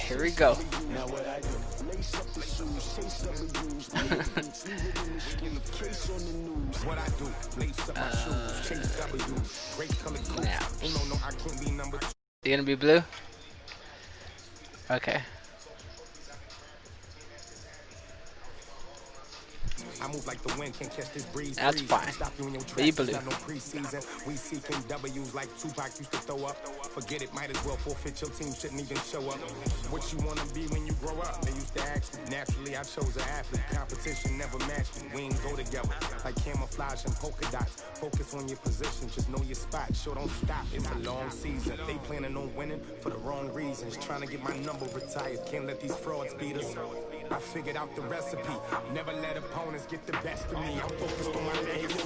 Here we go. Now. You gonna be blue? Okay. I move like the wind, can't catch this breeze. That's fine. Be blue. We seeking W's like Tupac used to throw up. Forget it, might as well forfeit. Your team shouldn't even show up. What you wanna be when you grow up? They used to ask me. Naturally, I chose an athlete. Competition never matched me. We ain't go together like camouflage and polka dots. Focus on your position, just know your spot. Sure, don't stop. It's a long season. They planning on winning for the wrong reasons. Trying to get my number retired. Can't let these frauds beat us. I figured out the recipe. Never let opponents get the best of me. I'm focused on my legacy.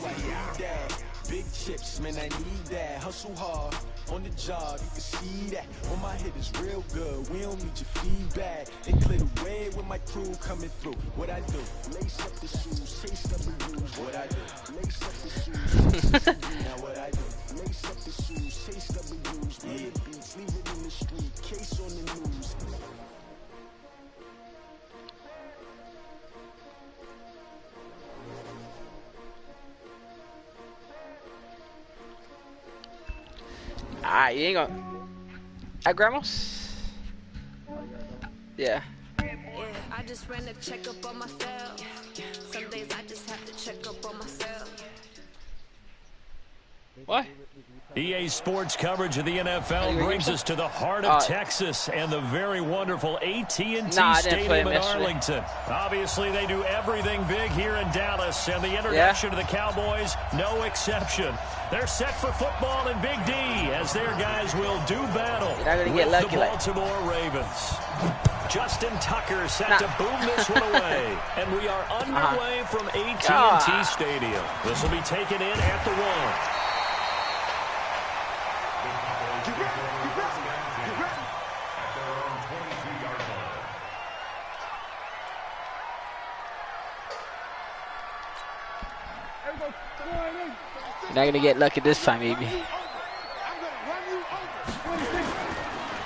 Big chips, man, I need that. Hustle hard on the job, you can see that. On my head is real good. We don't need your feedback. They clear the way with my crew coming through. What I do? Lace up the shoes, chase the rules. What I do? Lace up the shoes. Now what I do? Lace up the shoes, chase the rules. Yeah, beats, leave it in the street. Case on the news. Alright, you ain't gonna. At Grandma's? Yeah. Yeah, I just ran a checkup on myself. Some days I just have to check up on myself. What? EA Sports coverage of the NFL brings us to the heart of Texas and the very wonderful AT&T Stadium in Arlington. Obviously, they do everything big here in Dallas, and the introduction to the Cowboys, no exception. They're set for football in Big D as their guys will do battle with the Baltimore Ravens. Justin Tucker set to boom this one away, and we are underway from AT&T Stadium. This will be taken in at the 1. You're not gonna get lucky this time, maybe.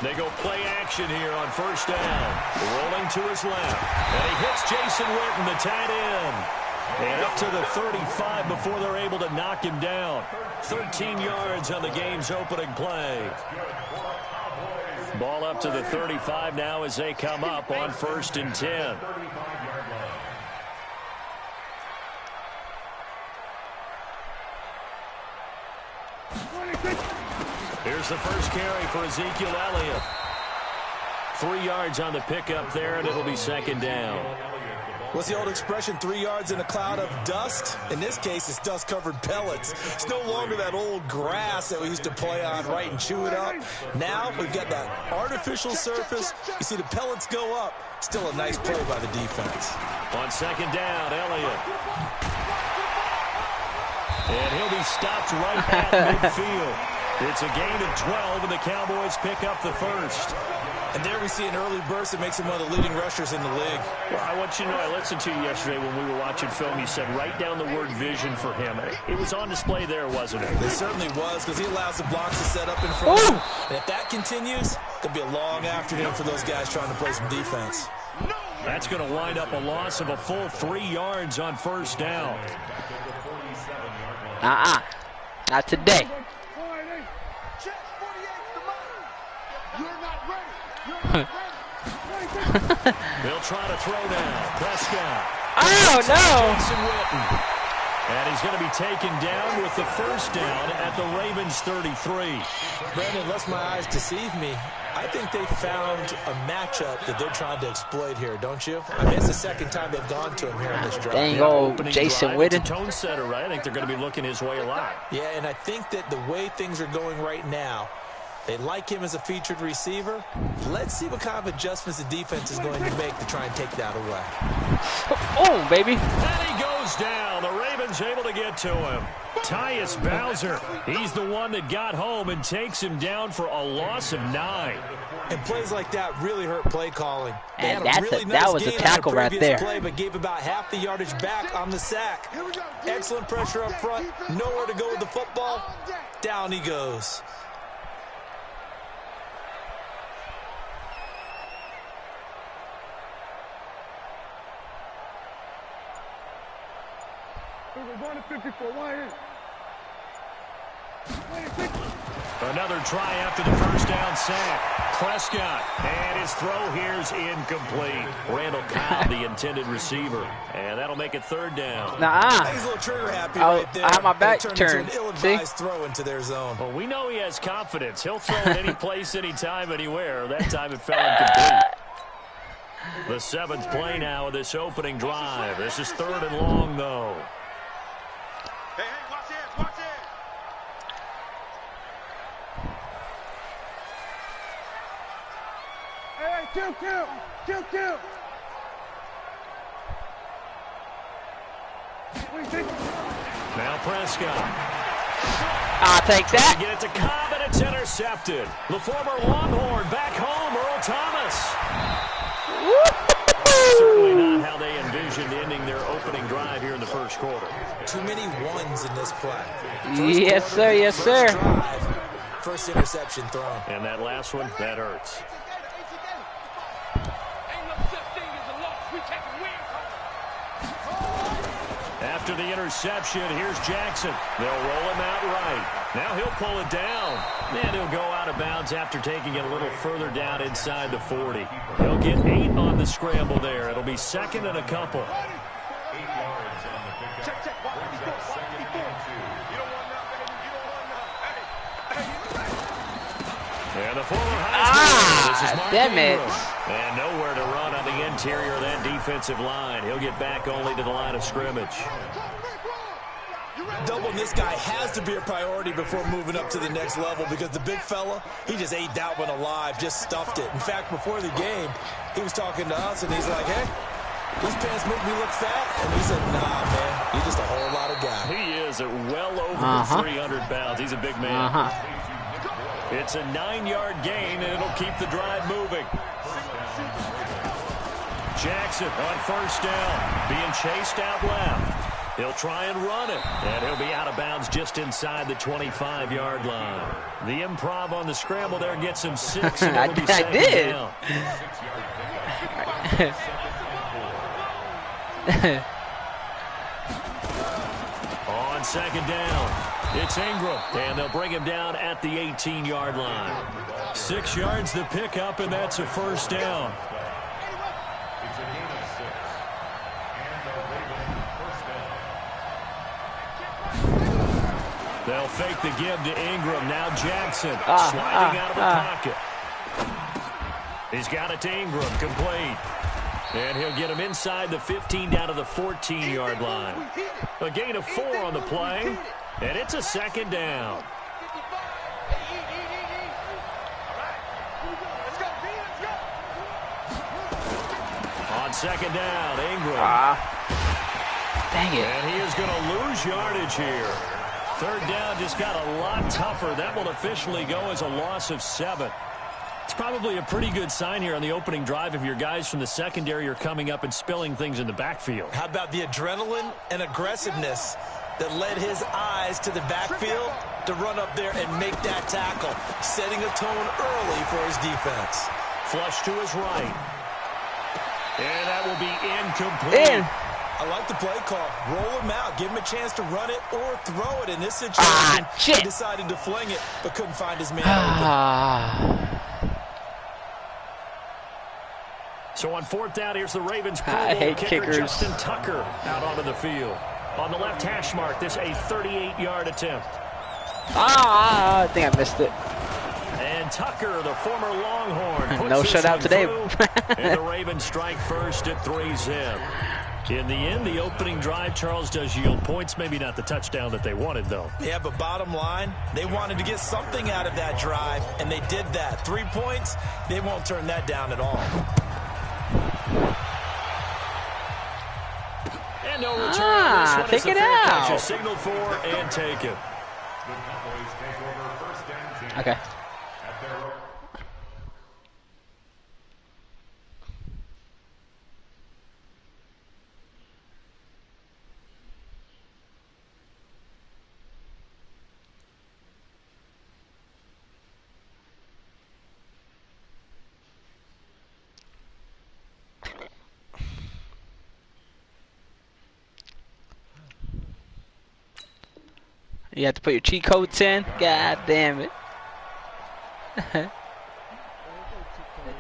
They go play action here on first down. Rolling to his left. And he hits Jason Witten, the tight end. And up to the 35 before they're able to knock him down. 13 yards on the game's opening play. Ball up to the 35 now as they come up on 1st and 10. Here's the first carry for Ezekiel Elliott. 3 yards on the pickup there, and it'll be 2nd down. What's the old expression, 3 yards in a cloud of dust? In this case, it's dust-covered pellets. It's no longer that old grass that we used to play on, right, and chew it up. Now we've got that artificial surface. You see the pellets go up. Still a nice play by the defense. On 2nd down, Elliott. And he'll be stopped right at midfield. It's a gain of 12, and the Cowboys pick up the first. And there we see an early burst that makes him one of the leading rushers in the league. Well, I want you to know, I listened to you yesterday when we were watching film. You said write down the word vision for him. It was on display there, wasn't it? It certainly was, because he allows the blocks to set up in front of him. And if that continues, it'll be a long afternoon for those guys trying to play some defense. That's going to wind up a loss of a full 3 yards on first down. Not today. They'll try to throw down. Prescott. Oh, no. Jason Witten. And he's going to be taken down with the first down at the Ravens 33. Brandon, unless my eyes deceive me, I think they found a matchup that they're trying to exploit here, don't you? I mean, it's the second time they've gone to him here in this drive. Dang old Jason Witten. It's a tone setter, right? I think they're going to be looking his way a lot. Yeah, and I think that the way things are going right now, they like him as a featured receiver. Let's see what kind of adjustments the defense is going to make to try and take that away. Oh, baby. And he goes down. The Ravens able to get to him. Tyus Bowser, he's the one that got home and takes him down for a loss of 9. And plays like that really hurt play calling. And that was a tackle right there. Play, but gave about half the yardage back on the sack. Excellent pressure up front. Nowhere to go with the football. Down he goes. Another try after the first down sack. Prescott, and his throw here's incomplete. Randall Cobb, the intended receiver, and that'll make it third down. Nah, he's a little trigger happy right there. I have my back turned. See? Throw into their zone. Well, we know he has confidence. He'll throw it any place, anytime, anywhere. That time it fell incomplete. The 7th play now of this opening drive. This is 3rd and long, though. Hey, watch it, watch it. Hey, kill. Now Prescott. I'll take that. Get it to Cobb, and it's intercepted. The former Longhorn back home, Earl Thomas. Certainly not how they envisioned ending their opening drive here in the first quarter. Too many ones in this play. Yes, sir. Yes, sir. Drive, first interception thrown. And that last one, that hurts. After the interception, here's Jackson. They'll roll him out right. Now he'll pull it down. And he'll go out of bounds after taking it a little further down inside the 40. He'll get 8 on the scramble there. It'll be 2nd and a couple. 8 yards on the pickup. Check. Second and 2. You don't want that, baby. You don't want that. And the former Heisman. This is Mark damn it. Ingram. And nowhere to run on the interior of that defensive line. He'll get back only to the line of scrimmage. Doubling this guy has to be a priority before moving up to the next level, because the big fella, he just ate that one alive, just stuffed it. In fact, before the game, he was talking to us, and he's like, hey, these pants make me look fat. And he said, nah, man, you're just a whole lot of guy. He is at well over 300 pounds. He's a big man. It's a 9-yard gain, and it'll keep the drive moving. Jackson on first down, being chased out left. He'll try and run it, and he'll be out of bounds just inside the 25-yard line. The improv on the scramble there gets him 6, and it'll be 2nd down. On 2nd down, it's Ingram, and they'll bring him down at the 18-yard line. 6 yards the pickup, and that's a first down. They'll fake the give to Ingram. Now Jackson sliding out of the pocket. He's got it to Ingram, complete. And he'll get him inside the 15 down to the 14-yard line. A gain of 4 on the play, and it's a 2nd down. On 2nd down, Ingram. Dang it. And he is going to lose yardage here. 3rd down just got a lot tougher. That will officially go as a loss of 7. It's probably a pretty good sign here on the opening drive if your guys from the secondary are coming up and spilling things in the backfield. How about the adrenaline and aggressiveness that led his eyes to the backfield to run up there and make that tackle, setting a tone early for his defense. Flush to his right. And that will be incomplete. I like the play call. Roll him out. Give him a chance to run it or throw it. In this situation, he decided to fling it, but couldn't find his man open. So on 4th down, here's the Ravens Pro Bowl kicker Justin Tucker out onto the field. On the left hash mark, this a 38-yard attempt. I think I missed it. And Tucker, the former Longhorn, no shutout today. And the Ravens strike first at 3-zip. In the end, the opening drive, Charles, does yield points. Maybe not the touchdown that they wanted, though. Yeah, but bottom line, they wanted to get something out of that drive, and they did that. 3 points, they won't turn that down at all. And no return. Take it out. Catch, signal for and take it. Okay. You have to put your cheat codes in. God damn it.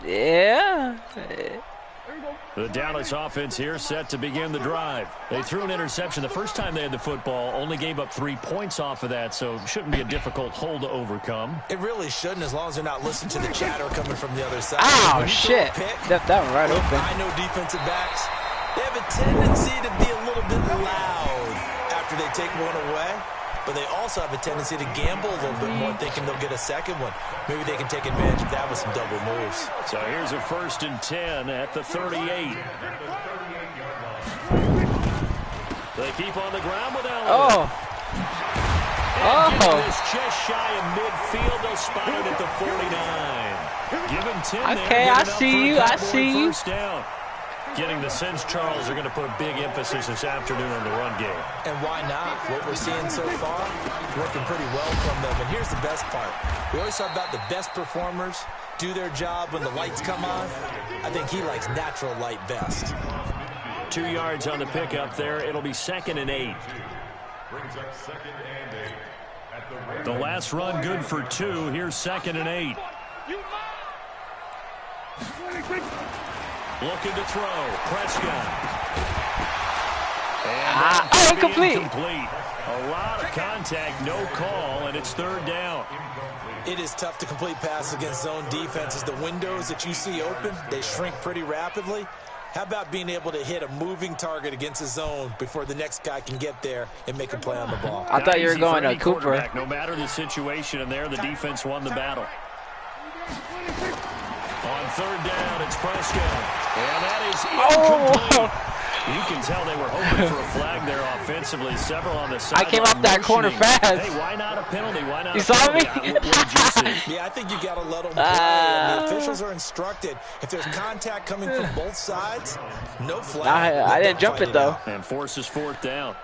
Yeah. The Dallas offense here set to begin the drive. They threw an interception the first time they had the football, only gave up 3 points off of that, so it shouldn't be a difficult hole to overcome. It really shouldn't, as long as they're not listening to the chatter coming from the other side. Ow, shit. Left that one right open. I know defensive backs, they have a tendency to be a little bit loud after they take one away, but they also have a tendency to gamble a little bit more, thinking they'll get a second one. Maybe they can take advantage of that with some double moves. So here's a 1st and 10 at the 38. They keep on the ground with Allen. Oh. And this just shy of midfield. They'll spot it at the 49. Give him 10 there. Okay, I see you. I see you. First down. Getting the sense Charles are going to put a big emphasis this afternoon on the run game. And why not? What we're seeing so far, working pretty well from them. And here's the best part. We always talk about the best performers do their job when the lights come on. I think he likes natural light best. 2 yards on the pickup there. It'll be 2nd and 8. The last run good for 2. Here's 2nd and 8. Looking to throw. Prescott. And incomplete. A lot of contact, no call, and it's 3rd down. It is tough to complete passes against zone defenses. The windows that you see open, they shrink pretty rapidly. How about being able to hit a moving target against a zone before the next guy can get there and make a play on the ball? I thought you were going to Cooper. No matter the situation in there, the defense won the battle. On 3rd down, it's Prescott. And that is incomplete. You can tell they were hoping for a flag there offensively. Several on the sideline. I came up that corner fast. Hey, why not a penalty? Why not? You saw me? What did you see? Yeah, I think you got to let them play. And the officials are instructed. If there's contact coming from both sides, no flag. I didn't jump it, though. And forces 4th down.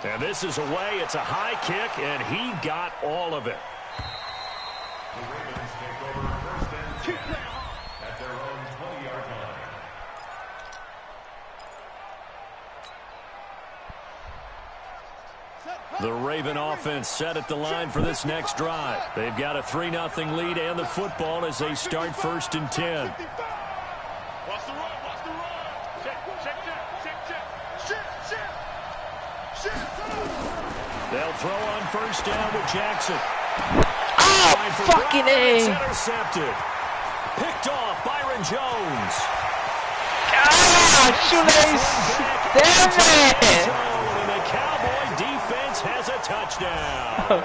And this is away. It's a high kick, and he got all of it. The Raven offense set at the line for this next drive. They've got a 3-0 lead and the football as they start 1st and 10. They'll throw on 1st down with Jackson. Oh, fucking A. Intercepted. Picked off Byron Jones. Ah, shoelace. Damn it. And the Cowboy defense has a touchdown.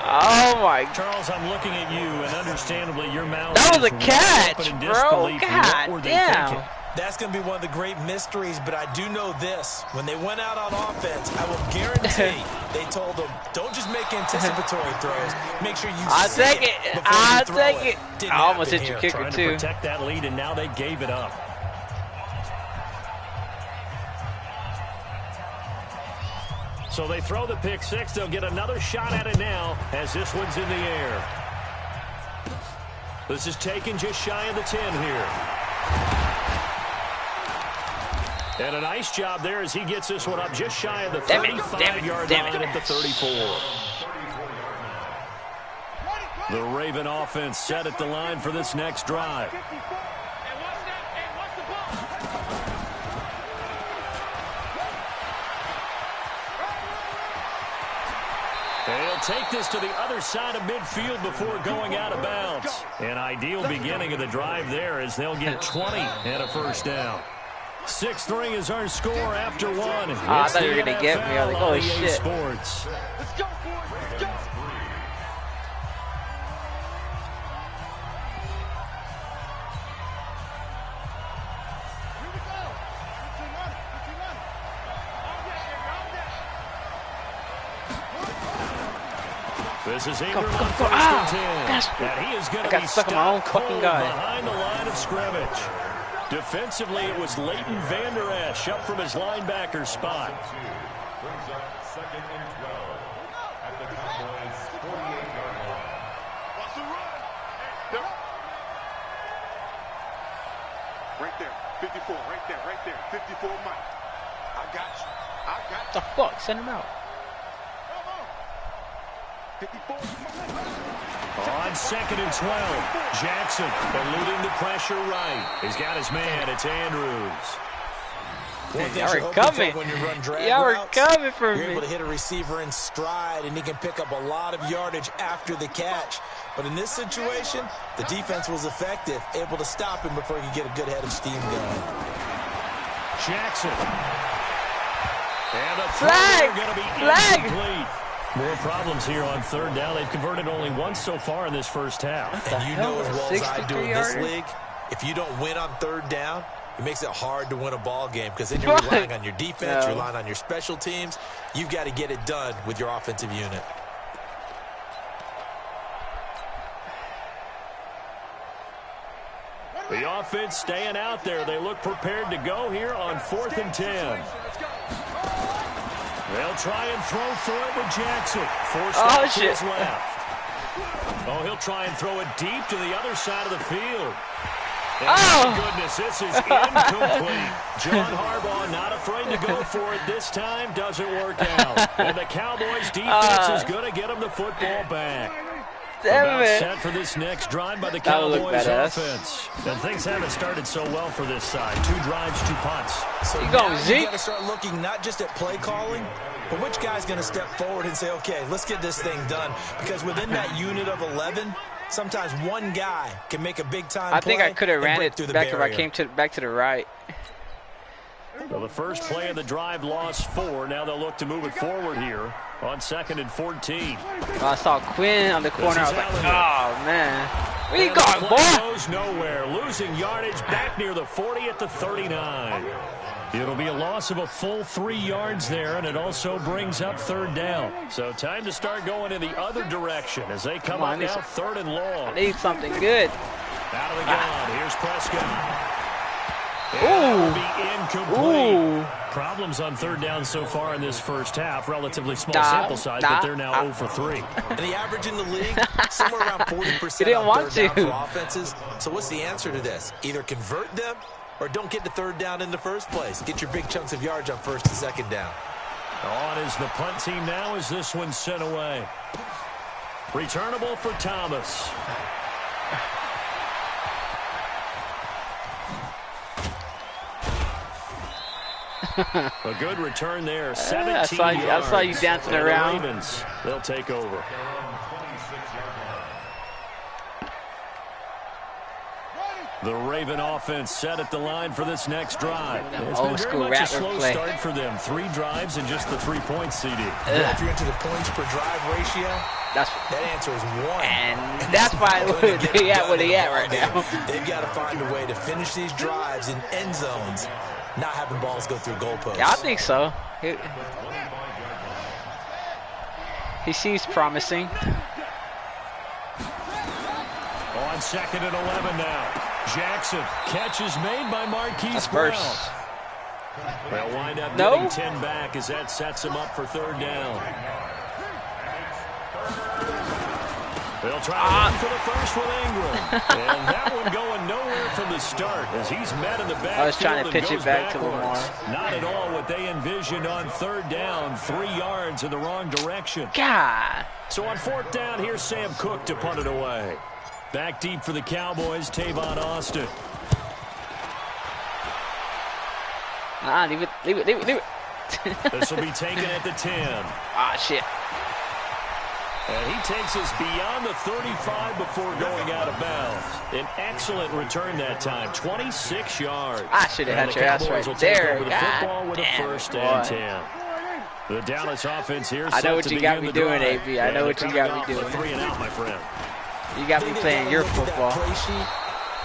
Oh, my. Charles, I'm looking at you, and understandably your mouth. That was a is catch, open in bro. disbelief. God What were they damn. thinking? That's going to be one of the great mysteries, but I do know this. When they went out on offense, I will guarantee they told them, don't just make anticipatory throws. Make sure you I'll see take it it. before I'll you throw take it. it. Didn't I almost happen hit your here. kicker, Trying too. to protect that lead, and now they gave it up. So they throw the pick six. They'll get another shot at it now as this one's in the air. This is taken just shy of the 10 here. And a nice job there as he gets this one up just shy of the 35-yard line at the 34. The Raven offense set at the line for this next drive. They'll take this to the other side of midfield before going out of bounds. An ideal beginning of the drive there as they'll get 20 and a first down. 6-3 is our score after one. I thought you were going to get me. I was like, holy shit. Sports. Let's go, boys. Let's go. This is Ingram on first and 10. And he is going to be stuck in my own fucking guy. Behind the line of scrimmage. Defensively, it was Leighton Vander Esch up from his linebacker spot. Brings up 2nd and 12 at the Cowboys' 48-yard line. Watch the run. Right there, 54. Right there. 54 Mike. What the fuck? Send him out. On 2nd and 12, Jackson eluding the pressure right. He's got his man. It's Andrews. Y'all are coming. Y'all are coming for me. You're able to hit a receiver in stride, and he can pick up a lot of yardage after the catch. But in this situation, the defense was effective, able to stop him before he could get a good head of steam going. Jackson. And a flag. Going to be incomplete. More problems here on 3rd down. They've converted only once so far in this first half. And you know as well as I do in this league, if you don't win on 3rd down, it makes it hard to win a ball game because then you're relying on your defense, you're relying on your special teams. You've got to get it done with your offensive unit. The offense staying out there. They look prepared to go here on 4th and 10. They'll try and throw for it with Jackson. Forced out to his left. Oh, he'll try and throw it deep to the other side of the field. And my goodness, this is incomplete. John Harbaugh not afraid to go for it this time. Doesn't work out. And the Cowboys defense is going to get him the football back. About set for this next drive by the Cowboys offense. And things haven't started so well for this side. 2 drives, 2 punts. So you got to start looking not just at play calling, but which guy's going to step forward and say, okay, let's get this thing done. Because within that unit of 11, sometimes one guy can make a big-time play. I think I could have ran it back if I came back to the right. Well, the first play of the drive lost 4. Now they'll look to move it forward here on 2nd and 14. I saw Quinn on the corner. I was like, oh, man. Where you going, boy? Goes nowhere. Losing yardage back near the 40 at the 39. It'll be a loss of a full 3 yards there, and it also brings up 3rd down. So time to start going in the other direction as they come on now 3rd and long. I need something good. Out of the gun. Here's Prescott. Ooh. Incomplete. Problems on 3rd down so far in this first half. Relatively small sample size, but they're now 0 for 3. And the average in the league, somewhere around 40% didn't on want 3rd to. down for offenses. So what's the answer to this? Either convert them or don't get to 3rd down in the first place. Get your big chunks of yards on 1st and 2nd down. On is the punt team now as this one's sent away. Returnable for Thomas. A good return there. 17 yards. I saw you dancing around. The Ravens, they'll take over. The Raven offense set at the line for this next drive. It's been very much a slow start for them. 3 drives and just the 3 points, CD. If you're into the points per drive ratio, that answer is 1. And that's why they at where they at right now. They've got to find a way to finish these drives in end zones, not having balls go through goalposts. Yeah, I think so. He seems promising. On 2nd and 11 now. Jackson, catch is made by Marquise Brown. They'll wind up getting 10 back as that sets him up for 3rd down. They'll try to run for the first with Ingram. And that one going nowhere from the start as he's met in the backfield. I was trying to pitch it back to Lamar. Not at all what they envisioned on 3rd down. 3 yards in the wrong direction. God. So on 4th down, here's Sam Cook to punt it away. Back deep for the Cowboys, Tavon Austin. Leave it. This will be taken at the 10. Shit. And he takes us beyond the 35 before going out of bounds. An excellent return that time, 26 yards. I should have had your ass right there. Over the football with a 1st and 10. The Dallas offense here. I know what you got me doing, AB. I know what you got me doing. 3 and out, my friend. You got me playing your football.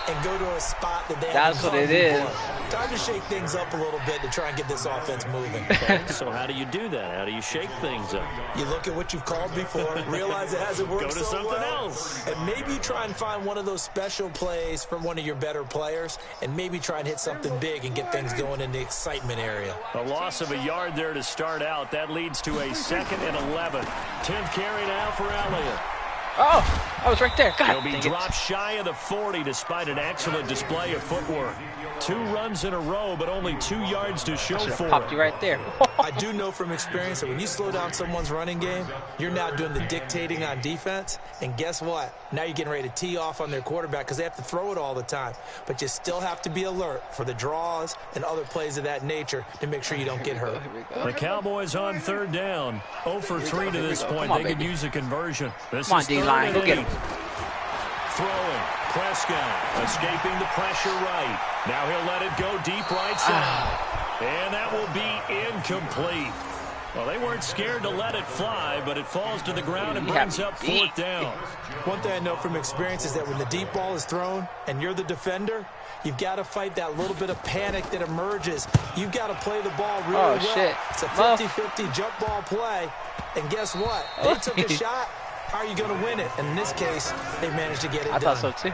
And go to a spot that they That's what it is. Time to shake things up a little bit to try and get this offense moving. So how do you do that? How do you shake things up? You look at what you've called before, realize it hasn't worked so well. Go to something else. And maybe try and find one of those special plays from one of your better players, and maybe try and hit something big and get things going in the excitement area. A loss of a yard there to start out. That leads to a 2nd and 11. 10th carry now for Elliott. Oh, I was right there. God, he'll be dropped shy of the 40 despite an excellent display of footwork. 2 runs in a row, but only 2 yards to show for it. Popped you right there. I do know from experience that when you slow down someone's running game, you're now doing the dictating on defense. And guess what? Now you're getting ready to tee off on their quarterback because they have to throw it all the time. But you still have to be alert for the draws and other plays of that nature to make sure you don't get hurt. The Cowboys on 3rd down. 0 for 3 to this point. They could use a conversion. This Come on, is D-line. Go get him. Throwing. Prescott escaping the pressure right. Now he'll let it go deep right side. And that will be incomplete. Well, they weren't scared to let it fly, but it falls to the ground and brings up 4th down. One thing I know from experience is that when the deep ball is thrown and you're the defender, you've got to fight that little bit of panic that emerges. You've got to play the ball really well. Shit. It's a 50-50 jump ball play. And guess what? They took a shot. How are you going to win it? And in this case, they managed to get it done. I thought so, too.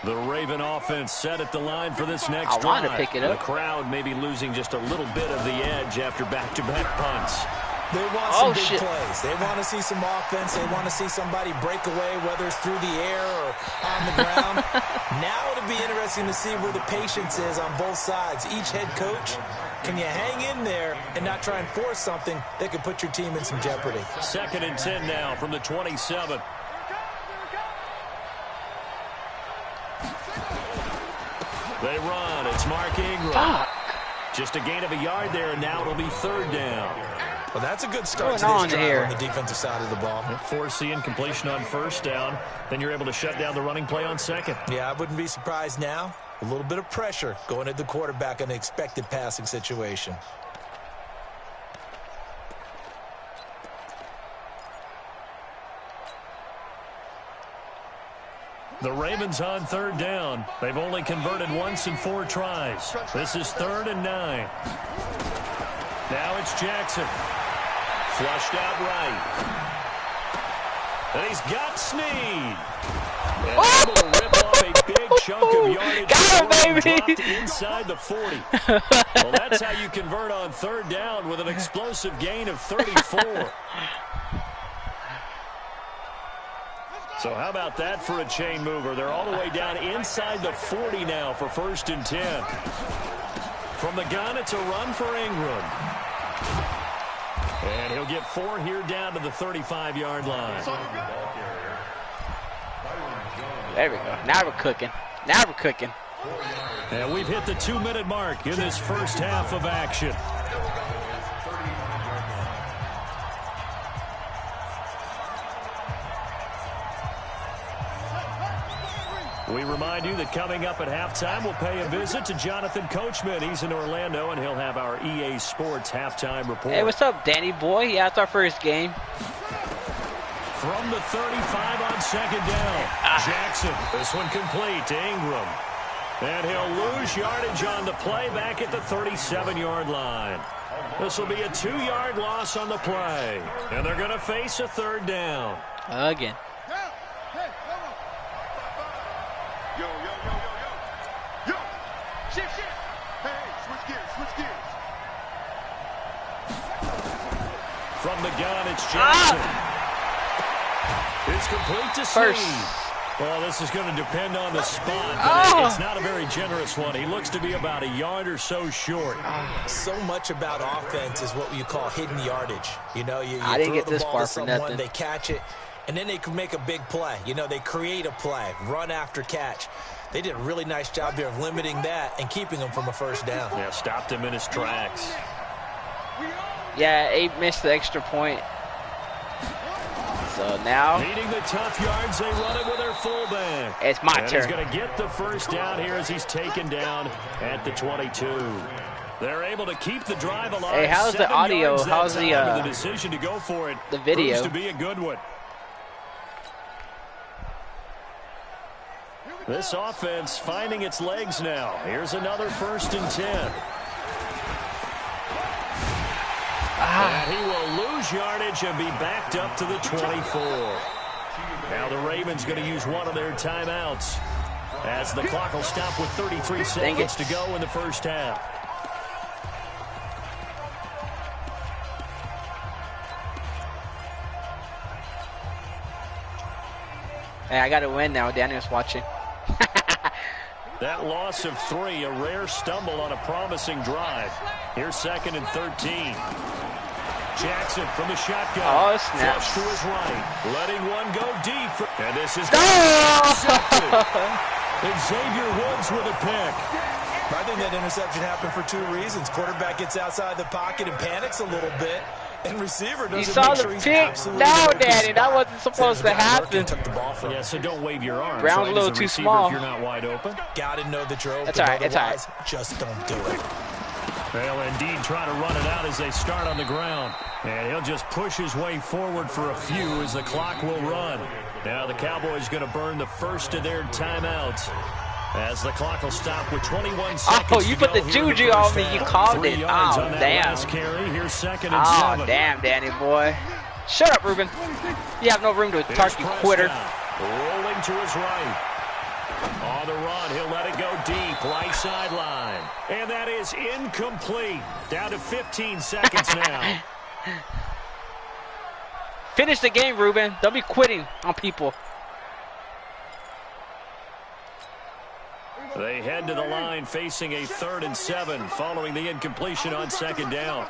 The Raven offense set at the line for this next drive. I want to pick it up. The crowd may be losing just a little bit of the edge after back-to-back punts. They want some big plays. They want to see some offense. They want to see somebody break away, whether it's through the air or on the ground. Now it'll be interesting to see where the patience is on both sides. Each head coach, can you hang in there and not try and force something that could put your team in some jeopardy? 2nd and 10 now from the 27. They run. It's Mark Ingram. Just a gain of a yard there, and now it'll be 3rd down. Well, that's a good start to this drive on the defensive side of the ball. Force the incompletion on 1st down. Then you're able to shut down the running play on 2nd. Yeah, I wouldn't be surprised now. A little bit of pressure going at the quarterback in an expected passing situation. The Ravens on 3rd down. They've only converted once in 4 tries. This is 3rd and 9. Now it's Jackson. Flushed out right. And he's got Snead. And able to rip off a big chunk of yardage. Got him, baby. Dropped inside the 40. Well, that's how you convert on 3rd down with an explosive gain of 34. So how about that for a chain mover? They're all the way down inside the 40 now for 1st and 10. From the gun, it's a run for Ingram. And he'll get 4 here down to the 35-yard line. There we go. Now we're cooking. Now we're cooking. And we've hit the 2-minute mark in this first half of action. We remind you that coming up at halftime, we'll pay a visit to Jonathan Coachman. He's in Orlando, and he'll have our EA Sports halftime report. Hey, what's up, Danny boy? Yeah, it's our first game. From the 35 on 2nd down, Jackson. This one complete to Ingram. And he'll lose yardage on the play back at the 37-yard line. This will be a 2-yard loss on the play. And they're going to face a 3rd down. Again. Yo, yo, yo, yo, yo. Yo. Shift. Hey, switch gears. From the gun, it's Jackson. It's complete to Snead. Well, this is going to depend on the spot, but it's not a very generous one. He looks to be about a yard or so short. So much about offense is what you call hidden yardage. You know, you I didn't throw get this the ball far to for someone, nothing. they catch it, and then they can make a big play. You know, they create a play, run after catch. They did a really nice job here of limiting that and keeping him from a 1st down. Yeah, stopped him in his tracks. Yeah, Abe missed the extra point. So now, needing the tough yards, they run it with their fullback. It's my turn. He's going to get the 1st down here as he's taken down at the 22. They're able to keep the drive alive. Hey, how's the audio? How's the decision to go for it? The video proves to be a good one. This offense finding its legs now. Here's another 1st and 10. And he will lose yardage and be backed up to the 24. Now the Ravens going to use one of their timeouts as the clock will stop with 33 seconds to go in the first half. Hey, I gotta win now. Daniel's watching. That loss of 3, a rare stumble on a promising drive. Here's 2nd and 13. Jackson from the shotgun. Oh, snap. Flush to his right. Letting one go deep. And this is Xavier Woods with a pick. I think that interception happened for 2 reasons. Quarterback gets outside the pocket and panics a little bit. And receiver doesn't You saw make the sure he's pick? absolutely No, focused. Daddy. That wasn't supposed to happen. Took the ball from Yeah, so don't wave your arms. Brown's a little as too receiver small. If you're not wide open. Gotta know that you're open. That's all right. It's all Otherwise, just don't do it. They'll indeed try to run it out as they start on the ground. And he'll just push his way forward for a few as the clock will run. Now the Cowboys going to burn the first of their timeouts. As the clock will stop with 21 seconds. Oh, you put the juju on me. You called it. Oh, damn. Carry. Here's 2nd and Oh, 7. damn, Danny boy. Shut up, Ruben. You have no room to talk, you quitter. Rolling to his right. On the run, he'll let it go deep, right sideline. And that is incomplete. Down to 15 seconds now. Finish the game, Ruben. Don't be quitting on people. They head to the line facing a 3rd and 7 following the incompletion on 2nd down.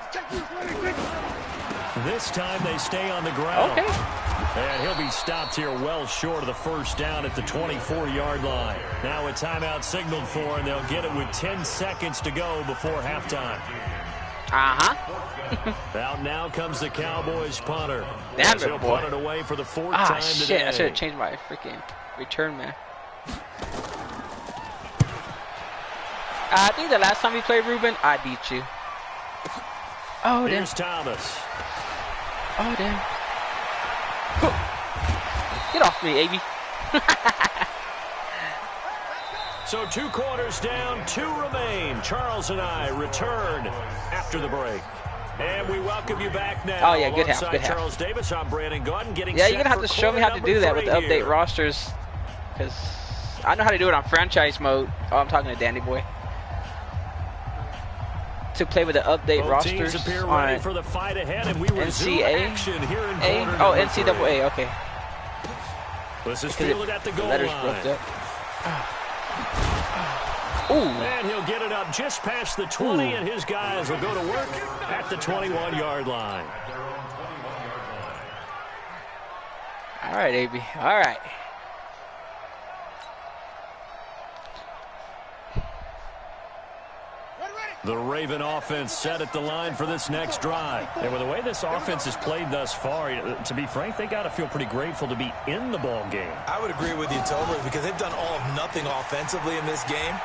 This time they stay on the ground. Okay. And he'll be stopped here well short of the first down at the 24-yard line. Now a timeout signaled for, and they'll get it with 10 seconds to go before halftime. Out now comes the Cowboys punter. Damn He'll it, boy. punt it away for the 4th time shit. today. I should have changed my freaking return, man. I think the last time we played, Ruben, I beat you. Oh, damn. Here's Thomas. Oh, damn. Get off me, AB. So 2 quarters down, 2 remain. Charles and I return after the break. And we welcome you back now. Oh, yeah, good half, good half. Charles Davis, I'm Brandon Gordon. Getting Yeah, set you're going to have to show me how to do that with the update here. rosters. Because I know how to do it on franchise mode. Oh, I'm talking to Danny Boy. To play with the update Both rosters teams appear ready on for the fight ahead, and we resume NCAA. action here in A? quarter Oh, number 3. NCAA, okay. This is Because fielded at the goal letters line. broke up. Ooh. And he'll get it up just past the 20, and his guys will go to work at the 21-yard line. All right, AB. All right. The Raven offense set at the line for this next drive. And with the way this offense has played thus far, to be frank, they got to feel pretty grateful to be in the ball game. I would agree with you totally because they've done all of nothing offensively in this game,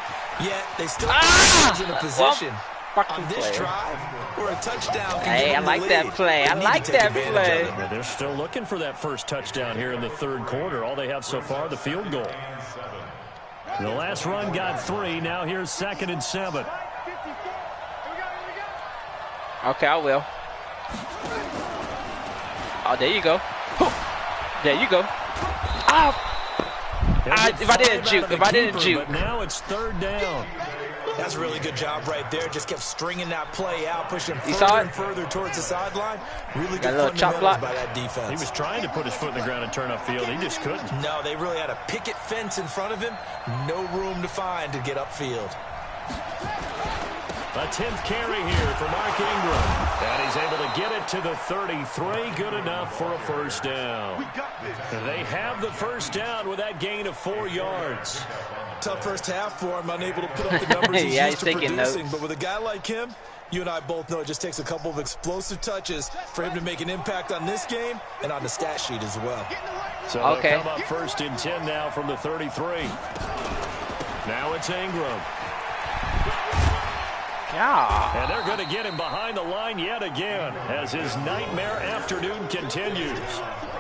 yet they still put themselves in a position on this drive where a touchdown can Hey, give I them the like lead. that play. I They need like to take that advantage play. of it. Yeah, they're still looking for that first touchdown here in the 3rd quarter. All they have so far, the field goal. The last run got 3. Now here's 2nd and 7. Okay, I will. Oh, there you go. There you go. Oh. If I didn't juke, But now it's 3rd down. That's a really good job right there. Just kept stringing that play out, pushing You further saw and it? further towards the sideline. Really Got good a little chop fundamentals block. by that defense. He was trying to put his foot in the ground and turn upfield. He just couldn't. No, they really had a picket fence in front of him. No room to find to get upfield. A 10th carry here for Mark Ingram. And he's able to get it to the 33. Good enough for a first down. They have the first down with that gain of 4 yards. Tough first half for him, unable to put up the numbers he's Yeah, used he's to taking producing. notes. But with a guy like him, you and I both know it just takes a couple of explosive touches for him to make an impact on this game and on the stat sheet as well. So Okay. they'll come up 1st and 10 now from the 33. Now it's Ingram. Yeah. And they're going to get him behind the line yet again as his nightmare afternoon continues.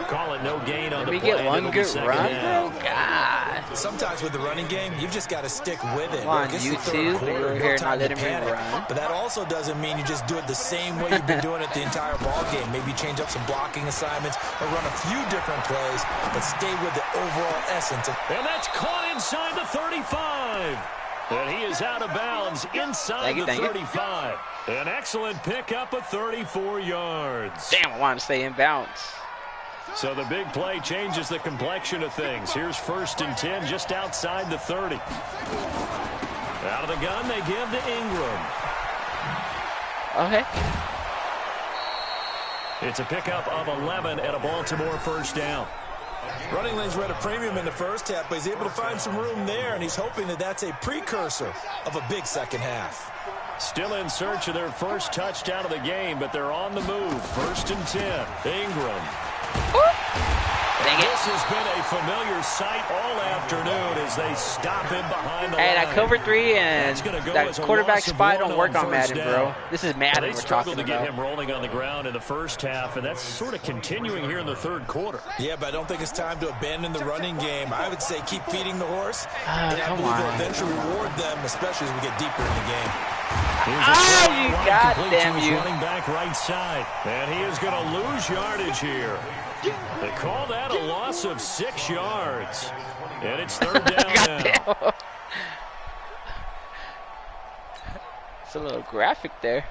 Call it no gain on the We play. get one It'll be good 2nd run, down. bro? God. Sometimes with the running game, you've just got to stick with it. Come on, Look, it's the you third two. quarter, You're no here time not to letting me panic. run. But that also doesn't mean you just do it the same way you've been doing it the entire ball game. Maybe change up some blocking assignments or run a few different plays, but stay with the overall essence. And that's caught inside the 35. And he is out of bounds inside the 35. An excellent pickup of 34 yards. Damn, I want to stay in bounds. So the big play changes the complexion of things. Here's 1st and 10 just outside the 30. Out of the gun, they give to Ingram. Okay. It's a pickup of 11 and a Baltimore 1st down. Running lanes were at a premium in the first half, but he's able to find some room there, and he's hoping that that's a precursor of a big second half. Still in search of their first touchdown of the game, but they're on the move. 1st and 10. Ingram. Dang it. This has been a familiar sight all afternoon as they stop him behind the line. Hey, that cover 3 and that quarterback spy don't work on Madden, bro. This is Madden we're talking about. They struggled to get him rolling on the ground in the first half, and that's sort of continuing here in the 3rd quarter. Yeah, but I don't think it's time to abandon the running game. I would say keep feeding the horse, and I come believe on. they'll eventually reward them, especially as we get deeper in the game. Oh, you goddamn you. Running back right side, and he is going to lose yardage here. They call that a loss of 6 yards. And it's 3rd down now. It's a little graphic there.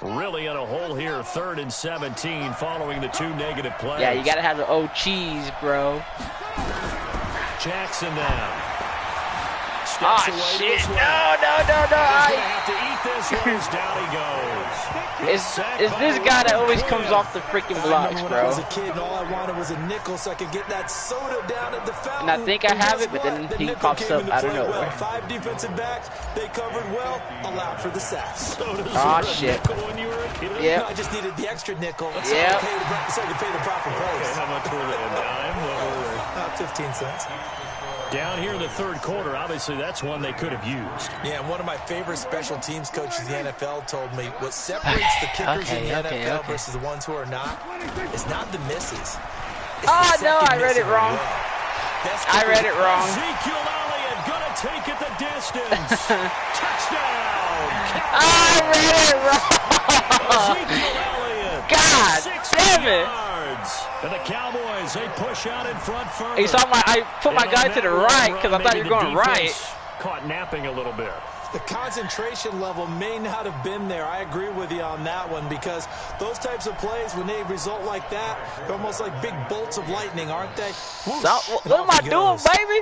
Really in a hole here, 3rd and 17 following the 2 negative plays. Yeah, you got to have the old cheese, bro. Jackson now. Oh, shit. No. He's going to have to eat this one as down he goes. It's this guy that always comes off the freaking blocks, When I was a kid, and all I wanted was a nickel so I could get that soda down at the fountain. And I think I have it, but then he pops up out of nowhere. 5 defensive backs, they covered well, allowed for the sacks. Oh, shit. Yeah. I just needed the extra nickel so Yeah. I could pay the proper price. How much were they? A dime? What were they? About 15 cents. Down here in the 3rd quarter, obviously that's one they could have used. Yeah, and one of my favorite special teams coaches in the NFL told me what separates the kickers in the NFL versus the ones who are not is not the misses. Oh, no, I read it wrong. I read it wrong. Ezekiel Elliott gonna take it the distance. Touchdown. I read it wrong. Ezekiel Elliott. God damn it. And the Cowboys, they push out in front first. You saw I put my guy to the right because I thought you were going right. Caught napping a little bit. The concentration level may not have been there. I agree with you on that one because those types of plays, when they result like that, they're almost like big bolts of lightning, aren't they? Whoosh, So, what am I doing, baby?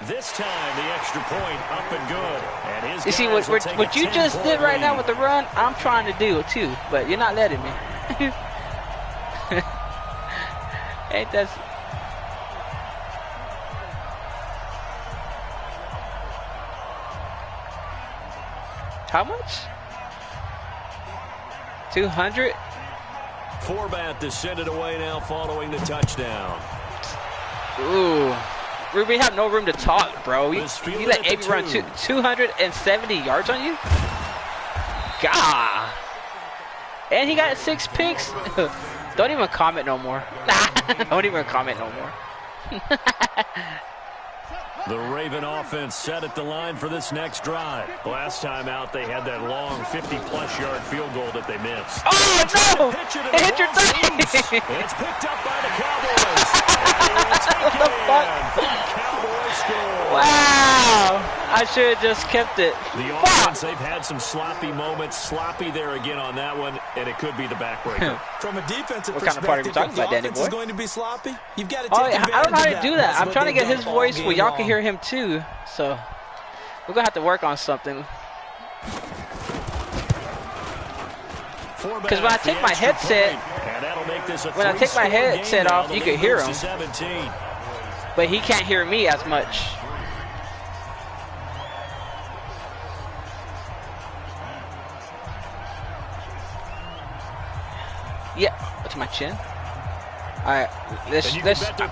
This time, the extra point up and good. And his You see, what you just did right now with the run, I'm trying to do it too, but you're not letting me. Ain't that... How much? 200? Forbat to send it away now following the touchdown. Ooh. We have no room to talk, bro. You let AB run 270 yards on you? God. And he got 6 picks? Don't even comment no more. Don't even comment no more. The Raven offense set at the line for this next drive. Last time out, they had that long 50-plus yard field goal that they missed. Oh, no! It hit your thing! It's picked up by the Cowboys. What the fuck? Wow! I should have just kept it. The offense, they've had some sloppy moments. Sloppy there again on that one, and it could be the backbreaker. From a defensive what kind of party perspective, we talking about, the Danny offense boy? is going to be sloppy. You've got to take advantage I don't know how to of do that. That's I'm what trying to they've get his done all voice game where y'all can long. hear him too. So we're gonna have to work on something. Because when I take my headset, off, you can hear him. But he can't hear me as much. Yeah, to my chin. All right, let's.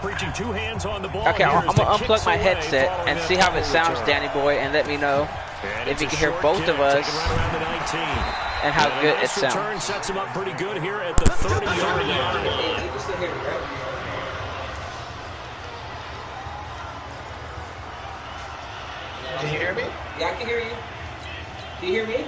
Preaching 2 hands on the ball. Okay, I'm gonna unplug my headset and see how it sounds, Danny boy, and let me know if you can hear both of us and how good it sounds. Return sets him up pretty good here at the 30-yard line. You can still hear me, right? Can you hear me? Yeah, I can hear you. Do you hear me?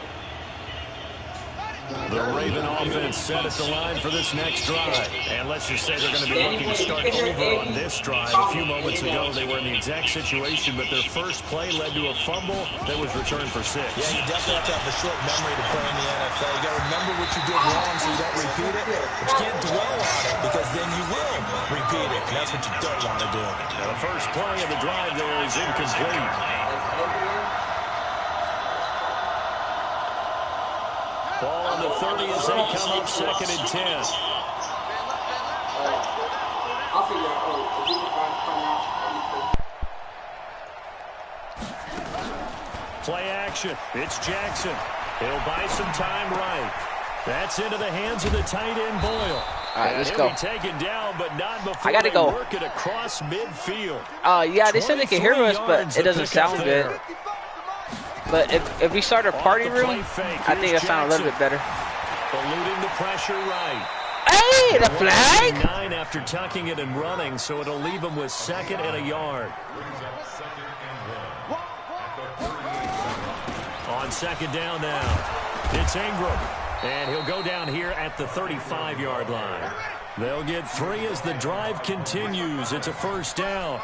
The Raven offense set at the line for this next drive. And let's just say they're going to be looking to start over on this drive. A few moments ago, they were in the exact situation, but their first play led to a fumble that was returned for 6. Yeah, you definitely have to have a short memory to play in the NFL. You got to remember what you did wrong so you don't repeat it. But you can't dwell on it because then you will repeat it, and that's what you don't want to do. Now, the first play of the drive there is incomplete. Ball on the 30 as they come up 2nd and 10. Play action. It's Jackson. He'll buy some time right. That's into the hands of the tight end Boyle. All right, let's go. Taken down, but not before I gotta go. work it across midfield. Yeah, they said they can hear us, but it doesn't sound good. But if we start a party room, I think it'll sound a little bit better. Eluding the pressure right. Hey, the flag! 9 after tucking it and running, so it'll leave him with 2nd and a yard. On 2nd down now, it's Ingram. And he'll go down here at the 35-yard line. They'll get 3 as the drive continues. It's a 1st down.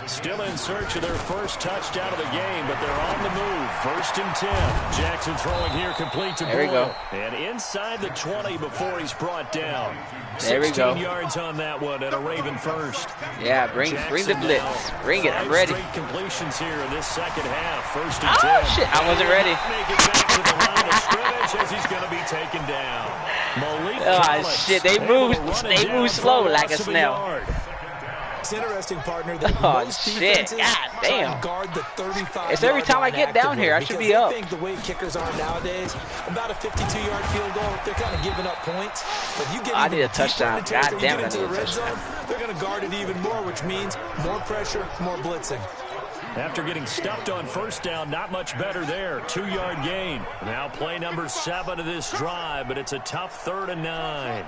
Still in search of their first touchdown of the game, but they're on the move. 1st and 10. Jackson throwing here complete to Boyle. And inside the 20 before he's brought down. There we go. 16 yards on that one and a Raven first. Yeah, bring the blitz. Bring it. I'm ready. Completions here in this 2nd half. 1st and 10. Oh, shit. I wasn't ready. Make it back to the line of scrimmage as he's going to be taken down. Shit. They move slow like a snail. It's interesting, partner, that most defenses try to guard the 35. It's every time I get down here, I should be up. I think the way kickers are nowadays, about a 52-yard field goal, they're kind of giving up points. But you get I need a touchdown. God damn it, I need a touchdown. They're going to guard it even more, which means more pressure, more blitzing. After getting stuffed on 1st down, not much better there. 2-yard gain. Now play number 7 of this drive, but it's a tough 3rd and 9.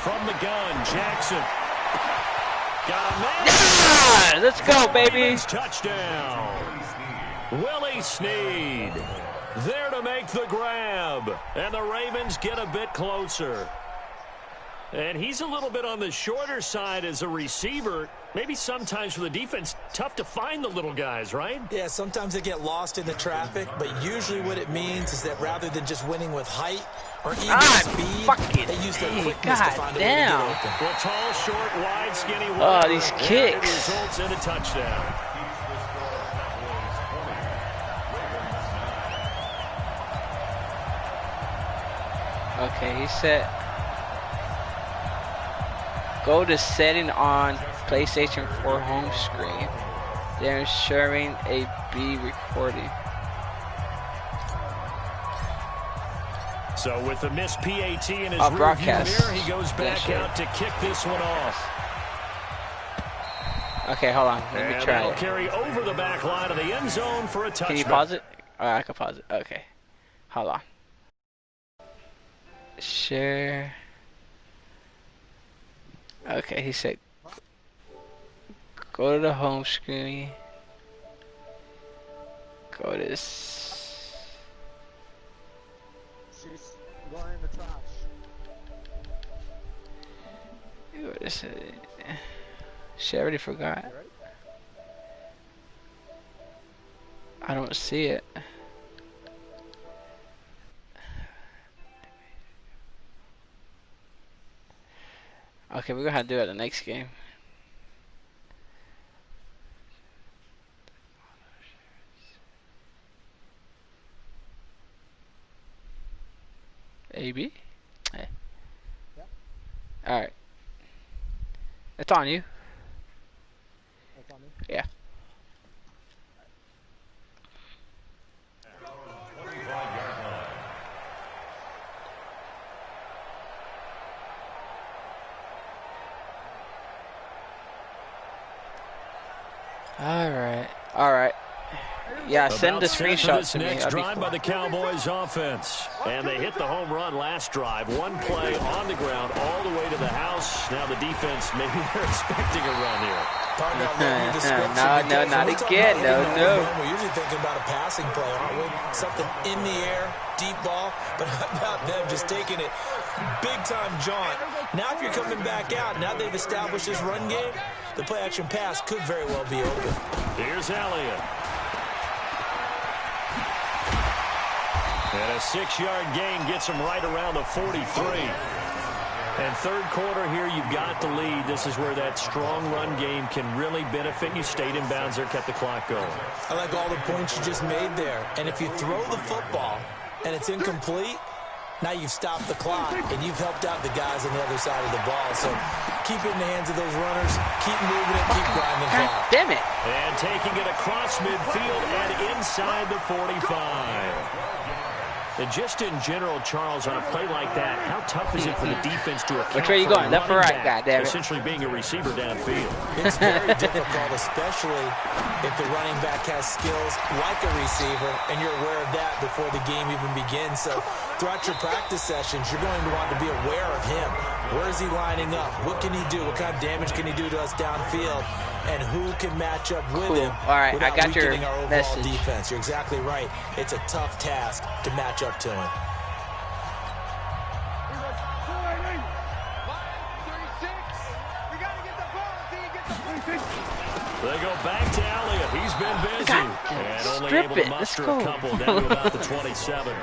From the gun, Jackson. Got a man. Yeah, let's go, baby. Touchdown. Willie Snead there to make the grab. And the Ravens get a bit closer. And he's a little bit on the shorter side as a receiver. Maybe sometimes for the defense, tough to find the little guys, right? Yeah, sometimes they get lost in the traffic, but usually what it means is that rather than just winning with height or even speed, they use their quickness to find a way to get open. Well, tall, short, wide, skinny. Oh, these kicks. Results in a touchdown. Okay, he said go to setting on PlayStation 4 home screen. They're ensuring a B recording. So with the missed PAT in his broadcast mirror, he goes back out to kick this one off. Okay, hold on. Let me try it. Carry over the back line of the end zone for a touchdown. Can you pause it? I can pause it. Okay. Hold on. Share. Okay, he said go to the home screen. Go to this. She's going in the trash. Go to this. Shit, I already forgot. I don't see it. Okay, we're gonna have to do it the next game. AB? Hey. Yep. Alright. It's on you. It's on me? Yeah. Alright. Yeah, send the screenshots to me. Next drive by the Cowboys offense. And they hit the home run last drive. One play on the ground all the way to the house. Now the defense, maybe they're expecting a run here. Partner, I love your description. No, not again. No. We're usually thinking about a passing play, aren't we? Something in the air, deep ball, but how about them just taking it big-time jaunt? Now if you're coming back out, now they've established this run game, the play-action pass could very well be open. Here's Elliott. And a 6-yard gain gets him right around the 43. And third quarter here, you've got the lead. This is where that strong run game can really benefit you. Stayed in bounds there, kept the clock going. I like all the points you just made there. And if you throw the football and it's incomplete, now you've stopped the clock and you've helped out the guys on the other side of the ball. So keep it in the hands of those runners. Keep moving it. Keep grinding clock. Damn it. And taking it across midfield and inside the 45. And just in general, Charles, on a play like that, how tough is it for the defense to account Which way you going, left or right, goddammit? Essentially being a receiver downfield. It's very difficult, especially if the running back has skills like a receiver, and you're aware of that before the game even begins. So throughout your practice sessions, you're going to want to be aware of him. Where is he lining up? What can he do? What kind of damage can he do to us downfield? And who can match up with him? All right, I got your our overall message. defense. You're exactly right. It's a tough task to match up to him. They go back to Elliott. He's been busy. And only able to muster a couple down to about the 27.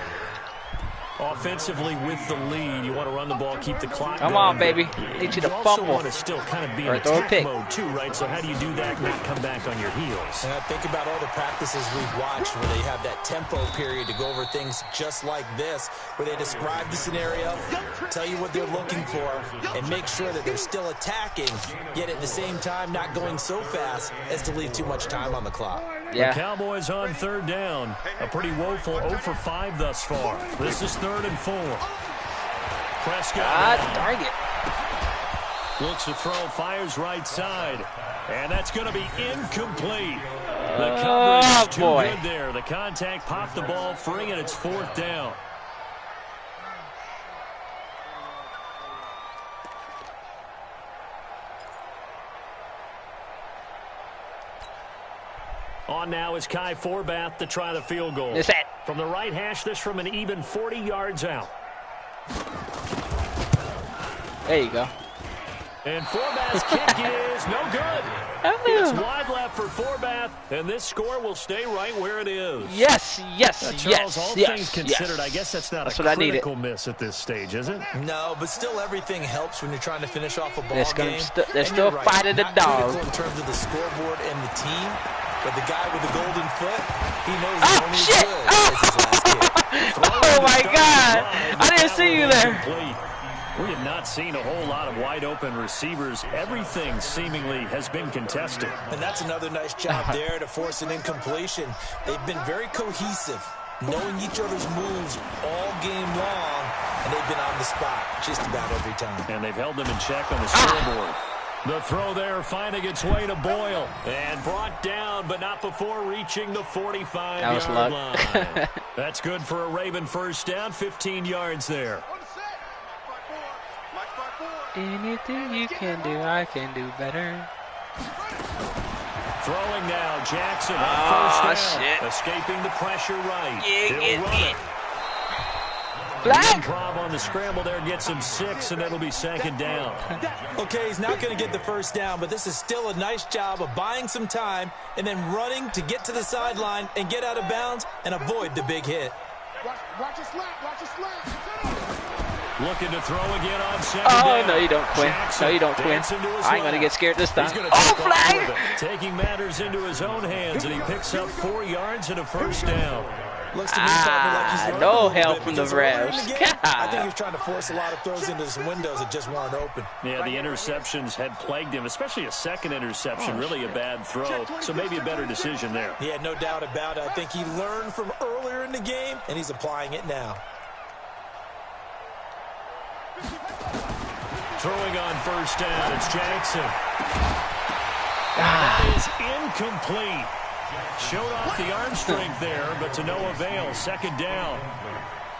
Offensively with the lead, you want to run the ball, keep the clock going. Come on, baby. Need you to also fumble. want to still kind of be in Or throw a attack pick. mode too, right? So how do you do that and not come back on your heels? And I think about all the practices we've watched where they have that tempo period to go over things just like this, where they describe the scenario, tell you what they're looking for, and make sure that they're still attacking, yet at the same time not going so fast as to leave too much time on the clock. Yeah. The Cowboys on third down. A pretty woeful 0 for 5 thus far. This is 3rd and 4. Prescott. Darn it. Looks to throw, fires right side. And that's going to be incomplete. The coverage is too good there. The contact popped the ball free, and it's 4th down. On now is Kai Forbath to try the field goal. Is that from the right hash, this from an even 40 yards out. There you go. And Forbath's kick is no good. It's wide left for Forbath, and this score will stay right where it is. Yes, Charles, all things considered, I guess that's not a critical miss at this stage, is it? No, but still everything helps when you're trying to finish off a ball game. They're still fighting the dog. In terms of the scoreboard and the team, but the guy with the golden foot, he knows he's only as good as his last kick. Oh, my God. I didn't see you there. We have not seen a whole lot of wide-open receivers. Everything seemingly has been contested. And that's another nice job there to force an incompletion. They've been very cohesive, knowing each other's moves all game long, and they've been on the spot just about every time. And they've held them in check on the scoreboard. The throw there finding its way to Boyle. And brought down, but not before reaching the 45-yard line. That's good for a Raven first down, 15 yards there. Anything you can do, I can do better. Throwing now, Jackson on first down. Escaping the pressure right. He'll run it. Flag. Improv on the scramble there gets him 6, and it'll be 2nd down. Okay, he's not going to get the first down, but this is still a nice job of buying some time and then running to get to the sideline and get out of bounds and avoid the big hit. Watch your slap, watch your slap. Looking to throw again on 2nd down. No, you don't, Quinn. No, you don't, Quinn. I ain't going to get scared this time. Oh, flag! Taking matters into his own hands, and he picks up 4 yards and a first down. Looks to me like he's no help from the refs. I think he's trying to force a lot of throws into some windows that just weren't open. Yeah, the interceptions had plagued him, especially a second interception, really a bad throw. So maybe a better decision there. Yeah, no doubt about it. I think he learned from earlier in the game, and he's applying it now. Throwing on first down, it's Jackson. That is incomplete. Showed off the arm strength there, but to no avail. 2nd down.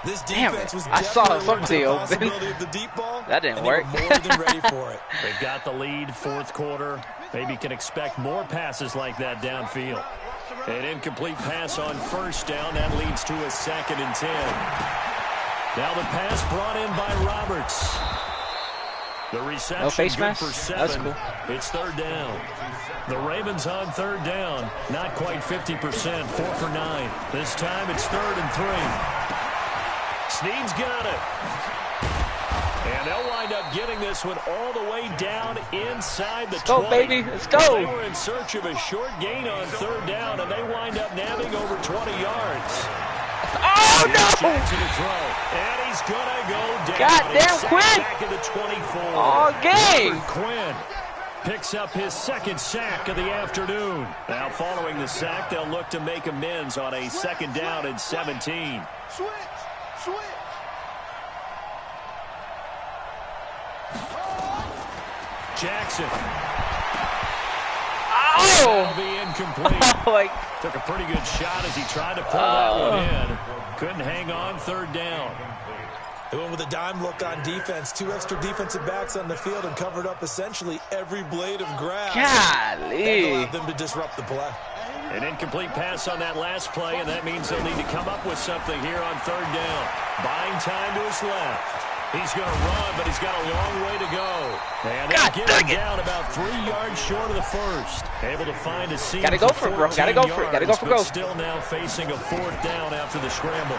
This defense was I saw somebody open. open. Of the deep ball, that didn't work. More than ready for it. They've got the lead, 4th quarter. Maybe can expect more passes like that downfield. An incomplete pass on first down. That leads to a 2nd and 10. Now the pass brought in by Roberts. The reception no face good mask? for 7. That's cool. It's 3rd down. The Ravens on 3rd down. Not quite 50%. 4 for 9. This time it's 3rd and 3. Snead's got it. And they'll wind up getting this one all the way down inside the 20. Let's go, baby. Let's go. They were in search of a short gain on 3rd down, and they wind up nabbing over 20 yards. Oh, no! Jackson to throw. And he's going to go down. Goddamn, Quinn. Back at the 24. All game. Quinn picks up his 2nd sack of the afternoon. Now, following the sack, they'll look to make amends on a 2nd down and 17. Switch. Jackson. Oh! That'll be incomplete. Oh, Took a pretty good shot as he tried to pull that one in. Couldn't hang on 3rd down. They went with a dime look on defense. 2 extra defensive backs on the field and covered up essentially every blade of grass. golly. That allowed them to disrupt the play. An incomplete pass on that last play, and that means they'll need to come up with something here on 3rd down. Buying time to his left. He's going to run, but he's got a long way to go. And they get him down about 3 yards short of the 1st. Able to find a seam. Gotta go for it, bro. Gotta go for it. Gotta go for goal. Still now facing a 4th down after the scramble.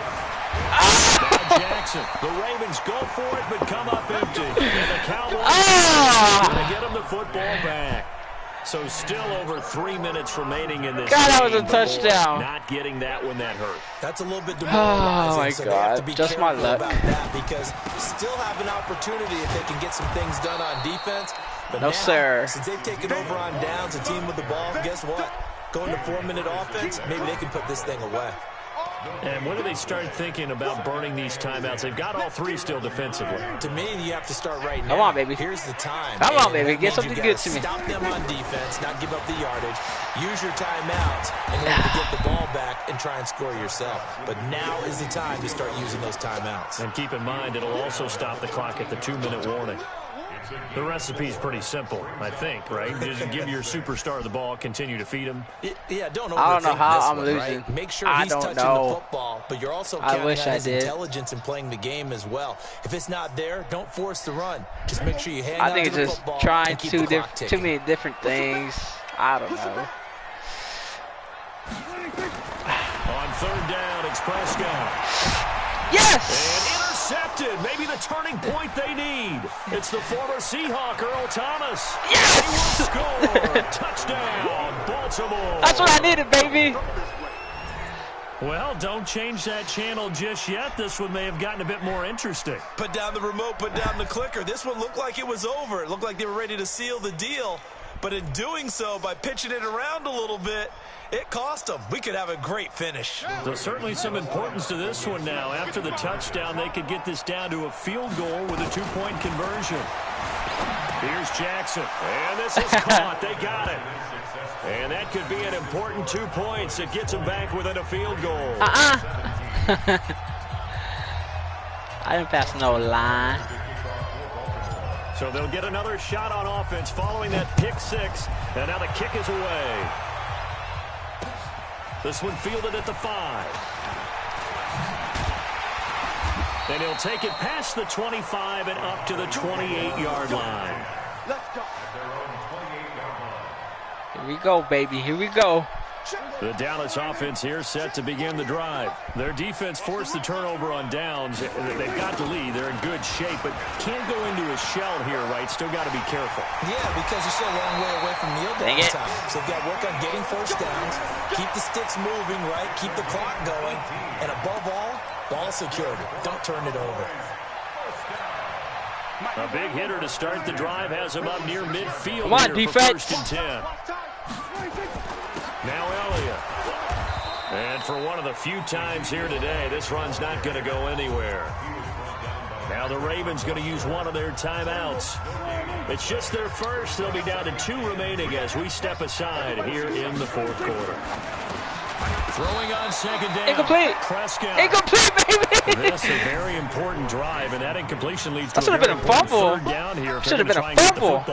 Now Jackson. The Ravens go for it, but come up empty. And the Cowboys are going to get him the football back. So still over 3 minutes remaining in this game. That was a touchdown. Not getting that one that hurt. That's a little bit demoralizing. Oh, my so they have to God. be Just my luck. about that because still have an opportunity if they can get some things done on defense. But No, now, sir. Since they've taken over on downs, a team with the ball, guess what? Going to 4-minute offense, maybe they can put this thing away. And when do they start thinking about burning these timeouts? They've got all 3 still defensively. To me, you have to start right now. Come on, baby. Here's the time. Come on, And baby. that Get means something you good gotta to me. Stop them on defense, not give up the yardage. Use your timeouts in order to get the ball back and try and score yourself. But now is the time to start using those timeouts. And keep in mind, it'll also stop the clock at the 2-minute warning. The recipe's pretty simple, I think, right? Just give your superstar the ball, continue to feed him. Yeah, don't overthink I don't know how this I'm one, losing. Right? Make sure I he's don't touching know. the football, but you're also I counting wish on I his did. intelligence and playing the game as well. If it's not there, don't force the run. Just make sure you hang I on think to it's the just football trying and keep the clock too ticking. many different things. I don't know. On 3rd down, it's Prescott. Yes! And intercepted. Maybe the turning point they need. It's the former Seahawk, Earl Thomas. Yes! He will score. Touchdown, Baltimore. That's what I needed, baby. Well, don't change that channel just yet. This one may have gotten a bit more interesting. Put down the remote, put down the clicker. This one looked like it was over. It looked like they were ready to seal the deal. But in doing so, by pitching it around a little bit, it cost them. We could have a great finish. There's certainly some importance to this one now. After the touchdown, they could get this down to a field goal with a 2-point conversion. Here's Jackson. And this is caught. They got it. And that could be an important 2 points. It gets them back within a field goal. I didn't pass no line. So they'll get another shot on offense following that pick 6. And now the kick is away. This one fielded at the 5. And he'll take it past the 25 and up to the 28-yard line. Let's go. Here we go, baby. Here we go. The Dallas offense here set to begin the drive. Their defense forced the turnover on downs. They've got the lead. They're in good shape, but can't go into a shell here, right? Still got to be careful. Yeah, because they're still a long way away from kneel down time. So they've got to work on getting first downs, keep the sticks moving, right? Keep the clock going, and above all, ball security. Don't turn it over. A big hitter to start the drive has him up near midfield. Come on, here defense. For 1st and 10. Now Elliott. And for one of the few times here today, this run's not going to go anywhere. Now the Ravens going to use one of their timeouts. It's just their first. They'll be down to 2 remaining as we step aside here in the 4th quarter. Throwing on 2nd down. Incomplete. Prescott. Incomplete, baby. This, they a very important drive, and that incompletion leads to that should have been a fumble. Third down here. Should have been a fumble.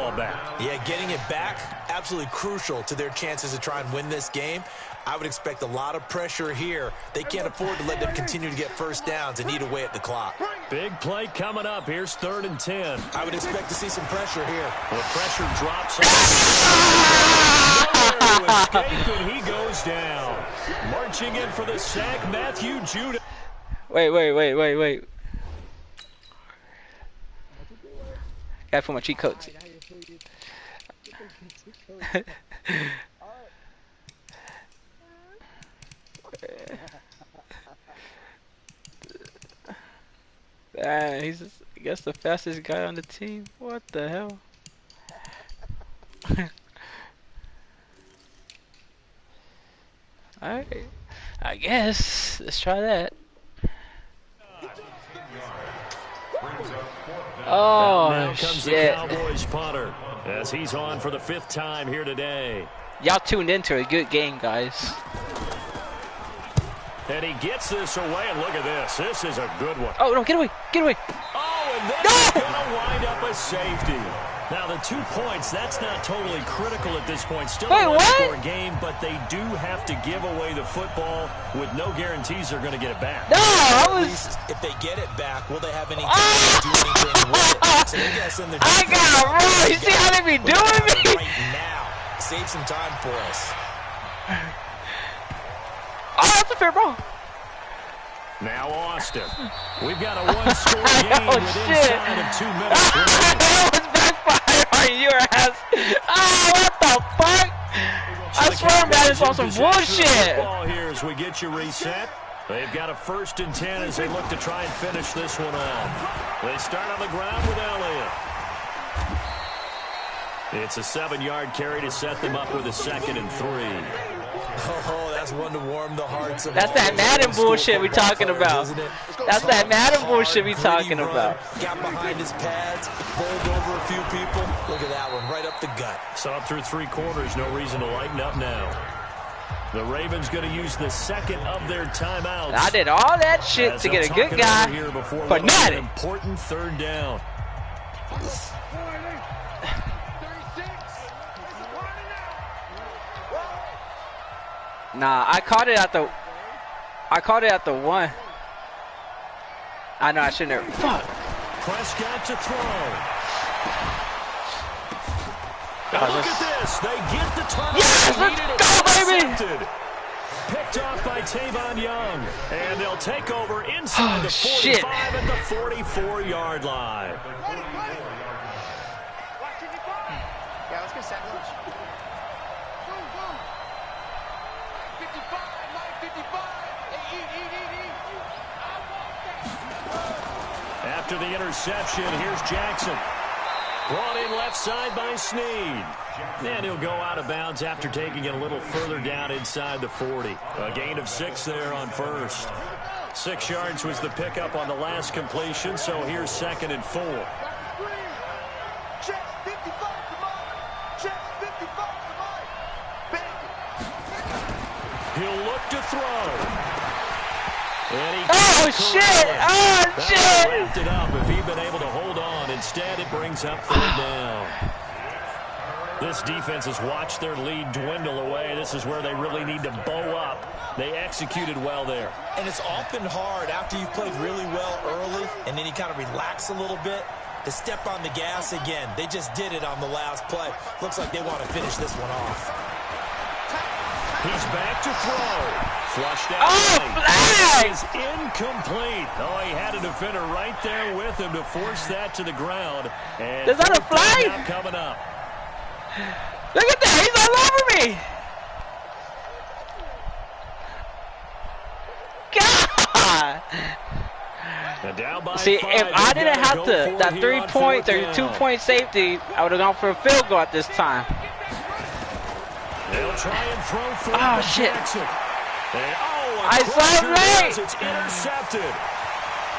Yeah, getting it back, absolutely crucial to their chances to try and win this game. I would expect a lot of pressure here. They can't afford to let them continue to get first downs and eat away at the clock. Big play coming up. Here's 3rd and 10. I would expect to see some pressure here. The pressure drops off. Nowhere to escape, and he goes down. Marching in for the sack, Matthew Judah. Wait. Gotta put my cheat codes. He's, I guess, the fastest guy on the team. What the hell? Alright. I guess. Let's try that. Oh, now comes shit. the Cowboys punter as he's on for the 5th time here today. Y'all tuned into a good game, guys. And he gets this away, and look at this. This is a good one. Oh, no, get away. Get away. Oh, and this is going to wind up a safety. Now, the 2 points, that's not totally critical at this point. Still a one-score game, but they do have to give away the football with no guarantees they're going to get it back. No, I was... At least if they get it back, will they have any time to do anything with it? So they got something to I got wrong. You see how they be doing me? Right now. Save some time for us. Oh, that's a fair ball. Now Austin. We've got a one-score game with inside of 2 minutes. That was backfire on your ass. Oh, what the fuck? I swear, man, it's on some bullshit. Ball here as we get you reset. They've got a 1st and 10 as they look to try and finish this one off. They start on the ground with Elliott. It's a 7-yard carry to set them up with a 2nd and 3. Oh, that's one to warm the hearts of That's that Madden bullshit we talking about. That's that Madden bullshit we talking about. Got behind his pads, bowled over a few people. Look at that one, right up the gut. So up through 3 quarters, no reason to lighten up now. The Ravens going to use the 2nd of their timeouts. I did all that shit to get a good guy, but not it. Important 3rd down. Nah, I caught it at the 1. I know I shouldn't have. Fuck. Prescott to throw. Look at this. They get the turnover. Yes, let's go, baby. Picked off by Tavon Young. And they'll take over inside the 45 and the 44-yard line. Yeah, let's get sandwich. After the interception, here's Jackson. Brought in left side by Snead. And he'll go out of bounds after taking it a little further down inside the 40. A gain of 6 there on 1st. 6 yards was the pickup on the last completion, so here's 2nd and 4. He'll look to throw. Oh, shit! Oh, shit! Wrapped it up if he'd been able to hold on. Instead, it brings up 3rd down. This defense has watched their lead dwindle away. This is where they really need to bow up. They executed well there. And it's often hard after you've played really well early and then you kind of relax a little bit to step on the gas again. They just did it on the last play. Looks like they want to finish this one off. He's back to throw. Flushed out. Oh, flag! Is incomplete. Oh, he had a defender right there with him to force that to the ground. And is that a flag? Coming up. Look at that. He's all over me. God. See, if I didn't have that 3 point or 2 point safety, I would have gone for a field goal at this time. They'll try and throw for shit. Jackson. And, I saw it late. It's intercepted.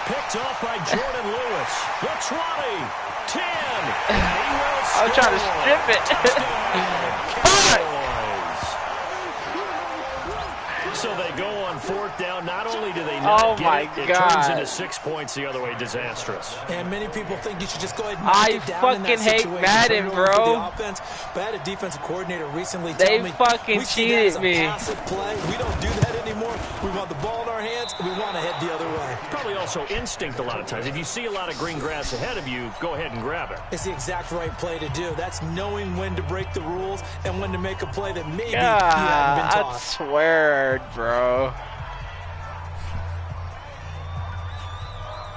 Picked off by Jordan Lewis. The 20, 10. And he will I was trying to strip it. So they go on 4th down. Not only do they not get it, it turns into 6 points the other way. Disastrous. And many people think you should just go ahead and knock it down in that situation. I fucking hate Madden, bro. Offense. But I had a defensive coordinator recently tell me, fucking cheated me. Passive play. We don't do that anymore. We want the ball in our hands, and we want to head the other way. Probably also instinct a lot of times. If you see a lot of green grass ahead of you, go ahead and grab it. It's the exact right play to do. That's knowing when to break the rules and when to make a play that maybe you hadn't been taught. I swear, bro.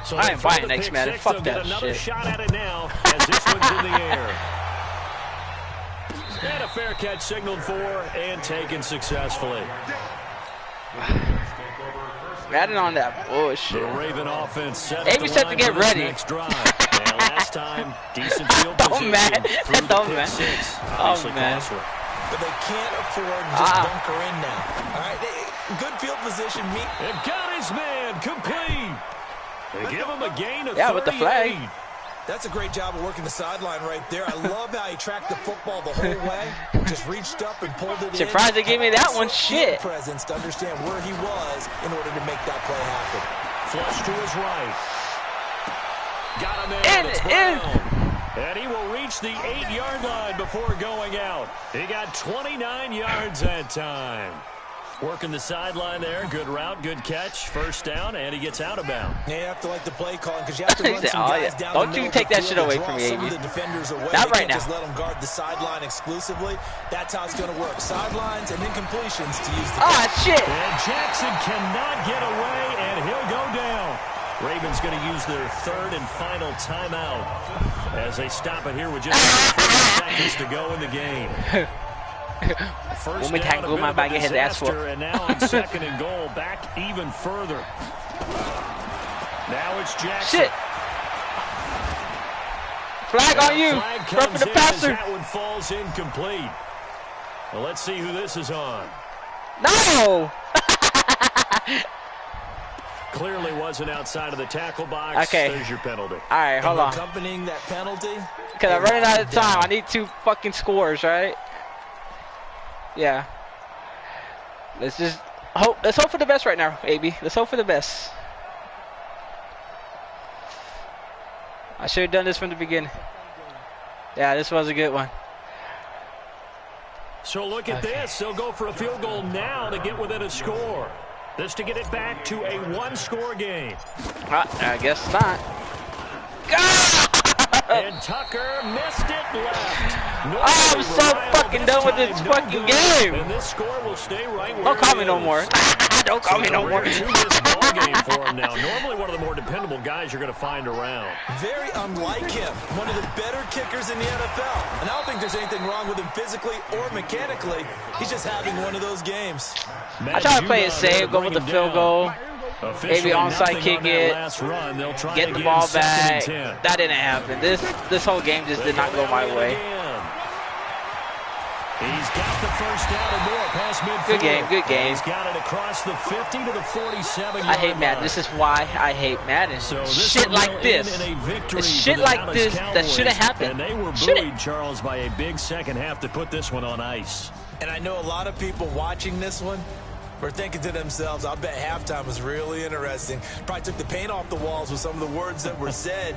So I ain't buying next, man. Fuck that another shit. Shot at it now as this one's in the air. And a fair catch signaled for and taken successfully. Madden on that bullshit. The Raven offense set Amy said to get ready. Next drive. And last time, decent field position. Oh man. Oh man. But they can't afford to just bunker in now. All right, good field position. And got his man complete. They give him a gain of 38. With the flag. That's a great job of working the sideline right there. I love how he tracked the football the whole way. Just reached up and pulled it in. Surprised they gave me that one. Shit. Presence to understand where he was in order to make that play happen. Flush to his right. Got him in. And he will reach the 8-yard line before going out. He got 29 yards that time. Working the sideline there. Good route, good catch. First down, and he gets out of bounds. Yeah, you have to like the play calling because you have to run some guys down Don't you take that shit away from me, some of the defenders away. Not right now. Just let them guard the sideline exclusively. That's how it's going to work. Sidelines and then completions to use the shit. And Jackson cannot get away, and he'll go down. Ravens going to use their 3rd and final timeout as they stop it here with just 4 seconds to go in the game. First down, a bit of a disaster, and now on 2nd and goal, back even further. Now it's Jackson. Shit. Flag on you. Roughing the passer. That one falls incomplete. Well, let's see who this is on. No. Clearly wasn't outside of the tackle box. Okay. There's your penalty. All right, hold on. Accompanying that penalty. Because I'm running out of time. I need 2 fucking scores, right? Yeah. Let's just hope. Let's hope for the best right now, AB. Let's hope for the best. I should have done this from the beginning. Yeah, this was a good one. So look at this. They'll go for a field goal now to get within a score. This to get it back to a 1-score game. I guess not. And Tucker missed it left. I'm so fucking done with this fucking game. And this score will stay right where Don't call me no more. Don't call me no more. This ball game for him now. Normally one of the more dependable guys you're going to find around. Very unlike him. One of the better kickers in the NFL. And I don't think there's anything wrong with him physically or mechanically. He's just having one of those games. I try to play it safe, go with the field goal. Maybe onside kick it, get the ball back. That didn't happen. This whole game just did not go my way. He's got the first down and more past midfield. Good game, good game. He's got it across the 50 to the 47. I hate Madden. This is why I hate Madden. So shit like this. It's shit like this that shouldn't happen. And they were buoyed, Charles, by a big second half to put this one on ice. And I know a lot of people watching this one were thinking to themselves, I bet halftime was really interesting. Probably took the paint off the walls with some of the words that were said.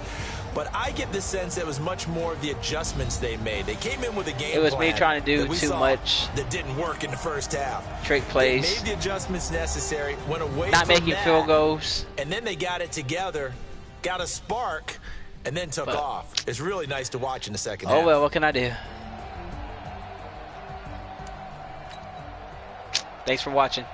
But I get the sense that it was much more of the adjustments they made. They came in with a game plan. It was me trying to do too much. That didn't work in the first half. Trick plays. They made the adjustments necessary, went away not from making that, field goals. And then they got it together, got a spark, and then took off. It's really nice to watch in the second half. Oh, well, what can I do? Thanks for watching.